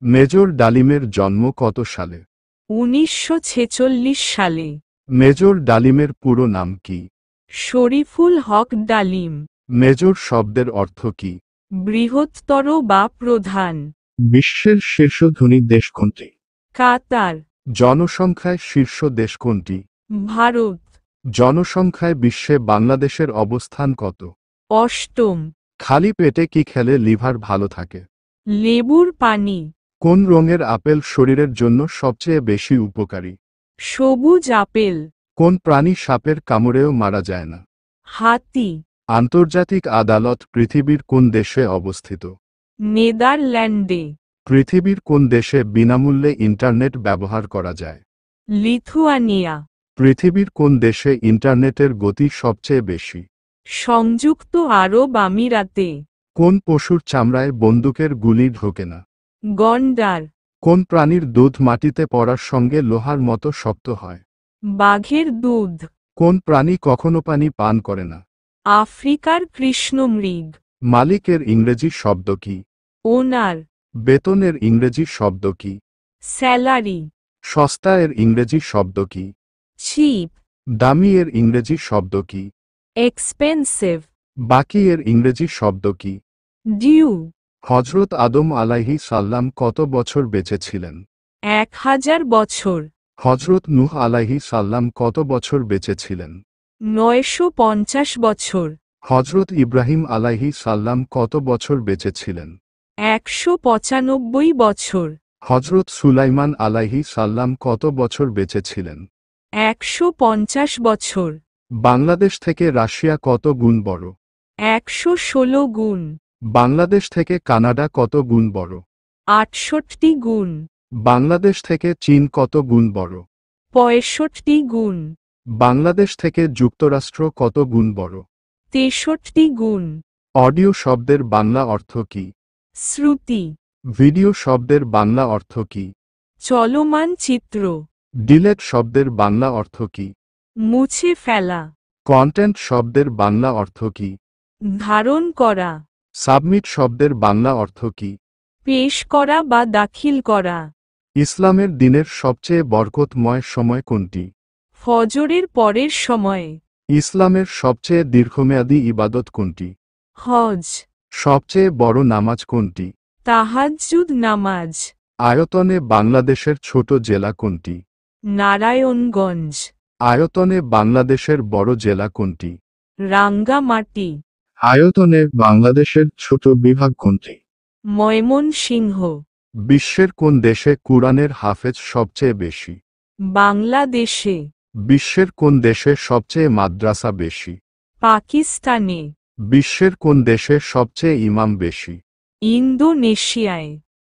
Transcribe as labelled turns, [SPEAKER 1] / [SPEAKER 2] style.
[SPEAKER 1] Major ডালিমের জন্ম কত সালে?
[SPEAKER 2] 1946 সালে।
[SPEAKER 1] মেজর ডালিমের পুরো নাম কি?
[SPEAKER 2] শরীফুল হক ডালিম।
[SPEAKER 1] মেজর শব্দের অর্থ কি?
[SPEAKER 2] বৃহত্তর বা প্রধান।
[SPEAKER 1] বিশ্বের শীর্ষ ধনী দেশ কোনটি?
[SPEAKER 2] কাতার।
[SPEAKER 1] জনসংখ্যায় শীর্ষ দেশ কোনটি?
[SPEAKER 2] ভারত।
[SPEAKER 1] জনসংখ্যায় বিশ্বে বাংলাদেশের অবস্থান কত?
[SPEAKER 2] অষ্টম।
[SPEAKER 1] খালি পেটে কি খেলে লিভার ভালো থাকে?
[SPEAKER 2] লেবুর পানি।
[SPEAKER 1] কোন রঙের আপেল শরীরের জন্য সবচেয়ে বেশি উপকারী?
[SPEAKER 2] সবুজ আপেল।
[SPEAKER 1] কোন প্রাণী সাপের কামড়েও মারা যায় না?
[SPEAKER 2] হাতি।
[SPEAKER 1] আন্তর্জাতিক আদালত পৃথিবীর কোন দেশে অবস্থিত?
[SPEAKER 2] নেদারল্যান্ডে।
[SPEAKER 1] পৃথিবীর কোন দেশে বিনামূল্যে ইন্টারনেট ব্যবহার করা যায়?
[SPEAKER 2] লিথুয়ানিয়া।
[SPEAKER 1] পৃথিবীর কোন দেশে ইন্টারনেটের গতি সবচেয়ে বেশি?
[SPEAKER 2] সংযুক্ত আরব আমিরাতে।
[SPEAKER 1] কোন পশুর চামড়ায় বন্দুকের গুলি ঢোকে না?
[SPEAKER 2] গন্ডার।
[SPEAKER 1] কোন প্রাণীর দুধ মাটিতে পড়ার সঙ্গে লোহার মতো শক্ত হয়?
[SPEAKER 2] বাঘের দুধ।
[SPEAKER 1] কোন প্রাণী কখনো পানি পান করে না?
[SPEAKER 2] আফ্রিকার কৃষ্ণমৃগ।
[SPEAKER 1] মালিকের ইংরেজি শব্দ কি?
[SPEAKER 2] ওনার।
[SPEAKER 1] বেতনের ইংরেজি শব্দ কি?
[SPEAKER 2] স্যালারি।
[SPEAKER 1] সস্তা এর ইংরেজি শব্দ কি?
[SPEAKER 2] চিপ।
[SPEAKER 1] দামি এর ইংরেজি শব্দ কি?
[SPEAKER 2] এক্সপেন্সিভ।
[SPEAKER 1] বাকি এর ইংরেজি শব্দ কি?
[SPEAKER 2] ডিউ।
[SPEAKER 1] হজরত আদম আলাইহি সাল্লাম কত বছর বেঁচে ছিলেন?
[SPEAKER 2] 1000 বছর।
[SPEAKER 1] হজরত নূহ আলাইহি সাল্লাম কত বছর বেঁচে ছিলেন?
[SPEAKER 2] 950 বছর।
[SPEAKER 1] হজরত ইব্রাহিম আলাইহি সাল্লাম কত বছর বেঁচে ছিলেন?
[SPEAKER 2] 195 বছর।
[SPEAKER 1] হজরত সুলাইমান আলাইহি সাল্লাম কত বছর বেঁচে ছিলেন?
[SPEAKER 2] 150 বছর।
[SPEAKER 1] বাংলাদেশ থেকে রাশিয়া কত গুণ বড়?
[SPEAKER 2] 116 গুণ।
[SPEAKER 1] বাংলাদেশ থেকে কানাডা কত গুণ বড়?
[SPEAKER 2] 68 গুণ।
[SPEAKER 1] বাংলাদেশ থেকে চীন কত গুণ বড়?
[SPEAKER 2] 65 গুণ।
[SPEAKER 1] বাংলাদেশ থেকে যুক্তরাষ্ট্র কত গুণ বড়?
[SPEAKER 2] 63 গুণ।
[SPEAKER 1] অডিও শব্দের বাংলা অর্থ কি?
[SPEAKER 2] শ্রুতি।
[SPEAKER 1] ভিডিও শব্দের বাংলা অর্থ কি?
[SPEAKER 2] চলমান চিত্র।
[SPEAKER 1] ডিলেট শব্দের বাংলা অর্থ কি?
[SPEAKER 2] মুছে ফেলা।
[SPEAKER 1] কন্টেন্ট শব্দের বাংলা অর্থ কি?
[SPEAKER 2] ধারণ করা।
[SPEAKER 1] সাবমিট শব্দের বাংলা অর্থ কি?
[SPEAKER 2] পেশ করা বা দাখিল করা।
[SPEAKER 1] ইসলামের দিনের সবচেয়ে বরকতময় সময় কোনটি?
[SPEAKER 2] ফজরের পরের সময়ে।
[SPEAKER 1] ইসলামের সবচেয়ে দীর্ঘমেয়াদী ইবাদত কোনটি?
[SPEAKER 2] হজ।
[SPEAKER 1] সবচেয়ে বড় নামাজ কোনটি?
[SPEAKER 2] তাহাজ্জুদ নামাজ।
[SPEAKER 1] আয়তনে বাংলাদেশের ছোট জেলা কোনটি?
[SPEAKER 2] নারায়ণগঞ্জ।
[SPEAKER 1] আয়তনে বাংলাদেশের বড় জেলা কোনটি?
[SPEAKER 2] রাঙ্গামাটি।
[SPEAKER 1] আয়তনে বাংলাদেশের ছোট বিভাগ কোনটি?
[SPEAKER 2] ময়মনসিংহ।
[SPEAKER 1] বিশ্বের কোন দেশে কুরআনের হাফেজ সবচেয়ে বেশি?
[SPEAKER 2] বাংলাদেশে।
[SPEAKER 1] বিশ্বের কোন দেশে সবচেয়ে মাদ্রাসা বেশি?
[SPEAKER 2] পাকিস্তানে।
[SPEAKER 1] বিশ্বের কোন দেশে সবচেয়ে ইমাম বেশি?
[SPEAKER 2] ইন্দোনেশিয়ায়।